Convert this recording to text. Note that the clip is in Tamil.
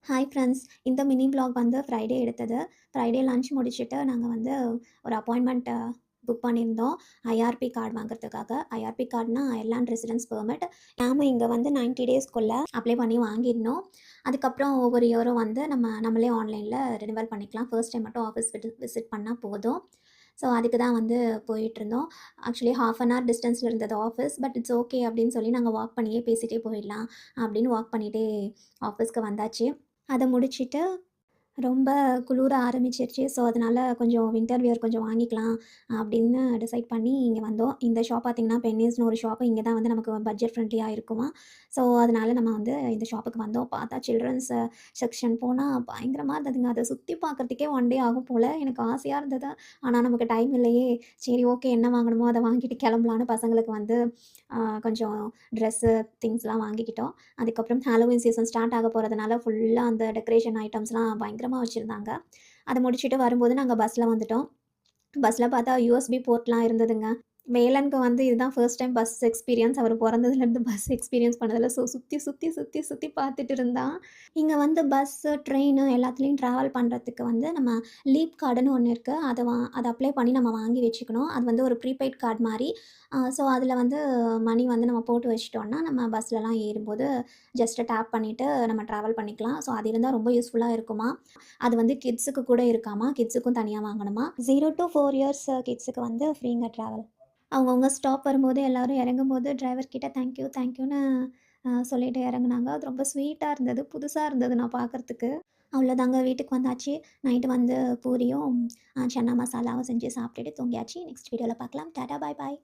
Hi friends. இந்த மினி வ்ளாக் வந்து ஃப்ரைடே எடுத்தது. ஃப்ரைடே லஞ்ச் முடிச்சுட்டு நாங்க வந்து ஒரு அப்பாயின்ட்மெண்ட் புக் பண்ணியிருந்தோம். ஐஆர்பி கார்டு வாங்குறதுக்காக. ஐஆர்பி கார்டுனா அயர்லாண்ட் ரெசிடென்ஸ் பெர்மிட். நாம இங்க வந்து 90 டேஸ்க்குள்ள அப்ளை பண்ணி வாங்கிடணும். அதுக்கப்புறம் ஒவ்வொரு இயரும் வந்து நம்மளே ஆன்லைன்ல ரினிவல் பண்ணிக்கலாம். ஃபர்ஸ்ட் டைம் மட்டும் ஆஃபீஸ் விசிட் பண்ணா போதும். ஸோ அதுக்கு தான் வந்து போயிட்டுருந்தோம். ஆக்சுவலி ஹாஃப் அன் ஹவர் டிஸ்டன்ஸ்ல இருந்தது ஆஃபீஸ். பட் இட்ஸ் ஓகே அப்படின்னு சொல்லி நாங்க வாக் பண்ணியே பேசிட்டே போயிடலாம் அப்படின்னு வாக் பண்ணிட்டே ஆஃபீஸ்க்கு வந்தாச்சு. அத முடிச்சுட்டு ரொம்ப குளிர ஆரம்பிச்சிருச்சு. ஸோ, அதனால கொஞ்சம் வின்டர் வியர் கொஞ்சம் வாங்கிக்கலாம் அப்படின்னு டிசைட் பண்ணி இங்க வந்தோம். இந்த ஷாப் பார்த்தீங்கன்னா, பென்னீஸ்னு ஒரு ஷாப் இங்க தான் வந்து நமக்கு பட்ஜெட் ஃப்ரெண்ட்லியா இருக்குமா. ஸோ, அதனால நம்ம வந்து இந்த ஷாப்புக்கு வந்தோம். பார்த்தா சில்ட்ரன்ஸ் செக்ஷன் போனா பயங்கரமா இருந்ததுங்க. அத சுத்தி பார்க்கறதுக்கே ஒன் டே ஆகும் போல. எனக்கு ஆசையா இருந்தது. ஆனா நமக்கு டைம் இல்லையே. சரி ஓகே என்ன வாங்கணுமோ அத வாங்கிட்டு கிளம்பலான்னு பசங்களுக்கு வந்து கொஞ்சம் ட்ரெஸ்ஸு, திங்ஸ்லாம் வாங்கிக்கிட்டோம். அதுக்கப்புறம் ஹாலோவீன் சீசன் ஸ்டார்ட் ஆக போறதுனால ஃபுல்லா அந்த டெக்கரேஷன் ஐட்டம்ஸ்லாம் பயங்கரமா வச்சிருந்தாங்க. அத முடிச்சுட்டு வரும்போது நாங்க பஸ்ல வந்துட்டோம். பஸ்ல பார்த்தா யூஎஸ்பி போர்ட்லாம் இருந்ததுங்க. வேலனுக்கு வந்து இதுதான் ஃபர்ஸ்ட் டைம் பஸ் எக்ஸ்பீரியன்ஸ். அவரு பொறந்ததுலேருந்து பஸ் எக்ஸ்பீரியன்ஸ் பண்ணதில்ல. ஸோ சுத்தி, சுத்தி, சுத்தி, சுத்தி பார்த்துட்டு இருந்தான். இங்க வந்து பஸ்ஸு, ட்ரெயினு எல்லாத்துலயும் ட்ராவல் பண்றதுக்கு வந்து நம்ம லீப் கார்டுன்னு ஒண்ணு இருக்கு. அத அப்ளை பண்ணி நம்ம வாங்கி வச்சுக்கணும். அது வந்து ஒரு ப்ரீபெய்ட் கார்ட் மாரி. ஸோ அதில வந்து மணி வந்து நம்ம போட்டு வச்சுட்டோம்னா, நம்ம பஸ்லலாம் ஏறும்போது ஜஸ்ட் டேப் பண்ணிட்டு நம்ம ட்ராவல் பண்ணிக்கலாம். ஸோ அது இருந்தா ரொம்ப யூஸ்ஃபுல்லா இருக்குமா. அது வந்து கிட்ஸுக்கு கூட இருக்காமா. கிட்ஸுக்கும் தனியா வாங்கணுமா. 0 டூ 4 இயர்ஸ் கிட்ஸுக்கு வந்து ஃப்ரீங்க ட்ராவல். அவங்கவங்க ஸ்டாப் வரும்போது எல்லாரும் இறங்கும்போது டிரைவர் கிட்ட தேங்க்யூ தேங்க்யூன்னு சொல்லிட்டு இறங்குனாங்க. அது ரொம்ப ஸ்வீட்டா இருந்தது. புதுசா இருந்தது நான் பார்க்கறதுக்கு. அவ்வளோதாங்க வீட்டுக்கு வந்தாச்சு. நைட்டு வந்து பூரியும், சன்னா மசாலாவும் செஞ்சு சாப்பிட்டுட்டு தூங்கியாச்சு. நெக்ஸ்ட் வீடியோல பார்க்கலாம். டாடா பாய் பாய்.